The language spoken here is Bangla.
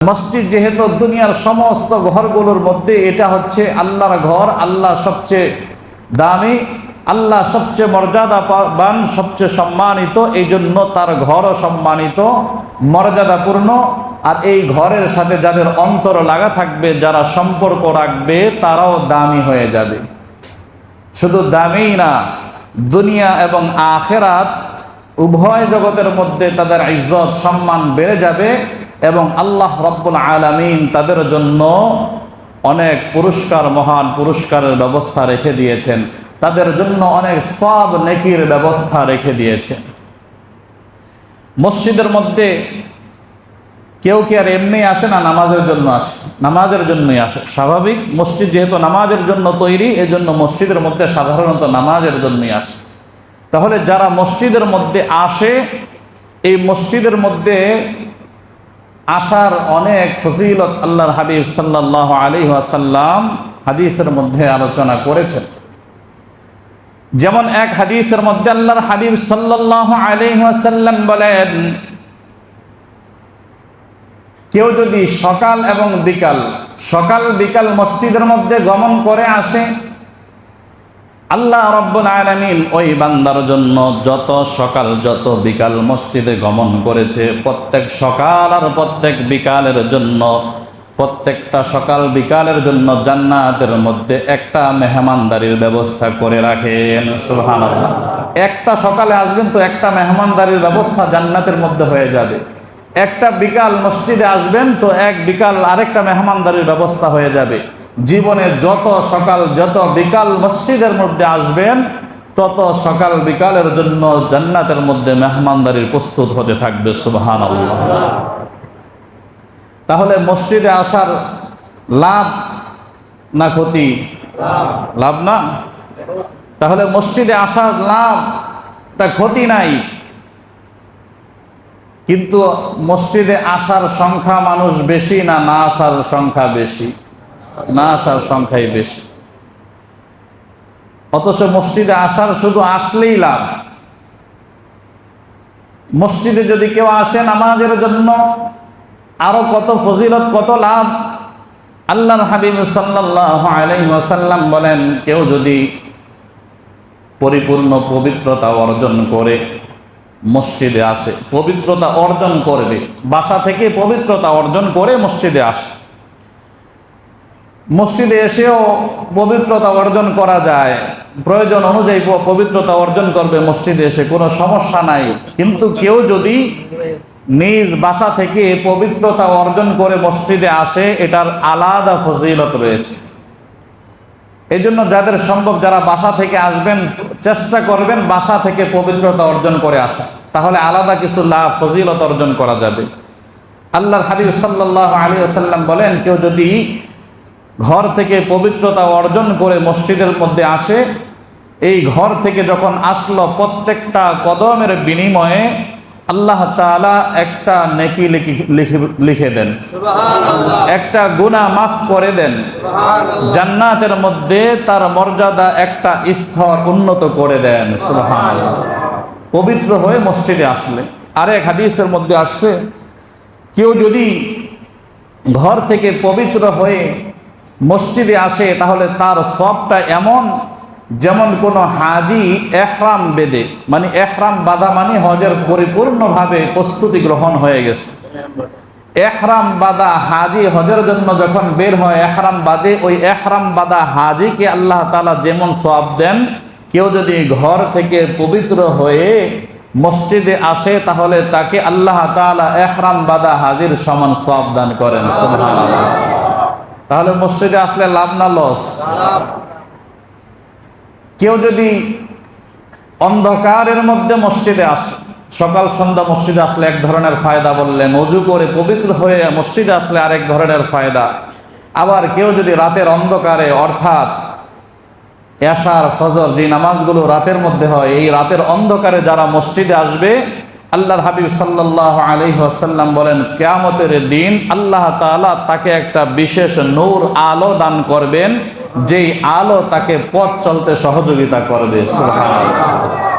মসজিদ যেহেতু দুনিয়ার সমস্ত ঘরগুলোর মধ্যে এটা হচ্ছে আল্লাহর ঘর, আল্লাহ সবচেয়ে দামি, আল্লাহ সবচেয়ে মর্যাদাবান, সবচেয়ে সম্মানিত, এই জন্য তার ঘরও সম্মানিত, মর্যাদাপূর্ণ। আর এই ঘরের সাথে যাদের অন্তর লাগা থাকবে, যারা সম্পর্ক রাখবে, তারাও দামি হয়ে যাবে। শুধু দামি না, দুনিয়া এবং আখিরাত উভয় জগতের মধ্যে তাদের ইজ্জত সম্মান বেড়ে যাবে এবং আল্লাহ রাব্বুল আলামিন তাদের জন্য অনেক পুরস্কার, মহান পুরস্কারের ব্যবস্থা রেখে দিয়েছেন, তাদের জন্য অনেক সওয়াব নেকির ব্যবস্থা রেখে দিয়েছেন। মসজিদের মধ্যে কেউ কি আর এমনি আসে না, নামাজের জন্য আসে? নামাজের জন্যই আসে, স্বাভাবিক। মসজিদ যেহেতু নামাজের জন্য তৈরি, এজন্য মসজিদের মধ্যে সাধারণত নামাজের জন্যই আসে। তাহলে যারা মসজিদের মধ্যে আসে, এই মসজিদের মধ্যে আসার অনেক ফজিলত আল্লাহর হাবিব সাল্লাল্লাহু আলাইহি ওয়াসাল্লাম হাদিসের মধ্যে আলোচনা করেছেন। যেমন এক হাদিসের মধ্যে আল্লাহর হাবিব সাল্লাল্লাহু আলাইহি ওয়াসাল্লাম বলেন, কেউ যদি সকাল এবং বিকাল, সকাল বিকাল মসজিদের মধ্যে গমন করে আসে, আল্লাহ রাব্বুল আলামিন ওই বান্দার জন্য যত সকাল যত বিকাল মসজিদে গমন করেছে, প্রত্যেক সকাল আর প্রত্যেক বিকালের জন্য, প্রত্যেকটা সকাল বিকালের জন্য জান্নাতের মধ্যে একটা মেহমানদারির ব্যবস্থা করে রাখেন। সুবহানাল্লাহ। একটা সকালে আসবেন তো একটা মেহমানদারির ব্যবস্থা জান্নাতের মধ্যে হয়ে যাবে। একটা বিকাল মসজিদে আসবেন তো এক বিকাল আরেকটা মেহমানদারির ব্যবস্থা হয়ে যাবে। জীবনে যত সকাল যত বিকাল মসজিদের মধ্যে আসবেন, তত সকাল বিকালের জন্য জান্নাতের মধ্যে মেহমানদারির প্রস্তুত হতে থাকবে। সুবহানাল্লাহ। তাহলে মসজিদে আসার লাভ না ক্ষতি? লাভ না? তাহলে মসজিদে আসার লাভ, তা ক্ষতি নাই। কিন্তু মসজিদে আসার সংখ্যা মানুষ বেশি না না আসার সংখ্যা বেশি? না আসার সংখ্যাই বেশি। অথচ মসজিদে আসার শুধু আসলেই লাভ। মসজিদে যদি কেউ আসে নামাজের জন্য, আরো কত ফজিলত, কত লাভ। আল্লাহর হাবিব সাল্লাল্লাহু আলাইহি ওয়াসাল্লাম বলেন, কেউ যদি পরিপূর্ণ পবিত্রতা অর্জন করে মসজিদে আসে, পবিত্রতা অর্জন করবে, বাসা থেকে পবিত্রতা অর্জন করে মসজিদে আসে। মসজিদে এসেও পবিত্রতা অর্জন করা যায়, প্রয়োজন অনুযায়ী পবিত্রতা অর্জন করবে মসজিদে এসে, কোনো সমস্যা নাই। কিন্তু কেউ যদি নিজ বাসা থেকে পবিত্রতা অর্জন করে মসজিদে আসে, এটার আলাদা ফজিলত রয়েছে। এই জন্য যাদের সম্ভব, যারা বাসা থেকে আসবেন, চেষ্টা করবেন বাসা থেকে পবিত্রতা অর্জন করে আসা, তাহলে আলাদা কিছু লাভ ফজিলত অর্জন করা যাবে। আল্লাহর হাবিব সাল্লাল্লাহু আলাইহি ওয়াসাল্লাম বলেন, কেউ যদি ঘর থেকে পবিত্রতা অর্জন করে মসজিদের মধ্যে আসে, এই ঘর থেকে যখন আসলো, প্রত্যেকটা কদমের বিনিময়ে আল্লাহ তাআলা একটা নেকি লিখে দেন, একটা গুনাহ মাফ করে দেন, জান্নাতের মধ্যে তার মর্যাদা একটা স্তর উন্নত করে দেন। সুবহানাল্লাহ। পবিত্র হয়ে মসজিদে আসলে। আরেক হাদিসের মধ্যে আসছে, কেউ যদি ঘর থেকে পবিত্র হয়ে মসজিদে আসে, তাহলে তার সবটা এমন যেমন কোন হাজি ইহরাম বেঁধে, মানে ইহরাম বাঁধা মানে হজের পরিপূর্ণভাবে প্রস্তুতি গ্রহণ হয়ে গেছে। ইহরাম বাঁধা হাজি হজের জন্য যখন বের হয়, ইহরাম বাঁধে, ওই ইহরাম বাঁধা হাজিকে আল্লাহ তাআলা যেমন সওয়াব দেন, কেউ যদি ঘর থেকে পবিত্র হয়ে মসজিদে আসে, তাহলে তাকে আল্লাহ তাআলা ইহরাম বাঁধা হাজির সমান সওয়াব দান করেন। সুবহানাল্লাহ। তাহলে মসজিদে আসলে লাভ না লস? কেউ যদি অন্ধকারের মধ্যে মসজিদে আসে, সকাল সন্ধ্যা মসজিদে আসলে এক ধরনের ফায়দা বললেন, ওযু করে পবিত্র হয়ে মসজিদে আসলে আরেক ধরনের ফায়দা। আবার কেউ যদি রাতের অন্ধকারে, অর্থাৎ এশার ফজর যে নামাজগুলো রাতের মধ্যে হয়, এই রাতের অন্ধকারে যারা মসজিদে আসবে, আল্লাহর হাবিব সাল্লাল্লাহু আলাইহি ওয়াসাল্লাম বলেন, কিয়ামতের দিন আল্লাহ তাআলা তাকে একটা বিশেষ নূর, আলো দান করবেন, যেই আলো তাকে পথ চলতে সহযোগিতা করবে। সুবহানাল্লাহ।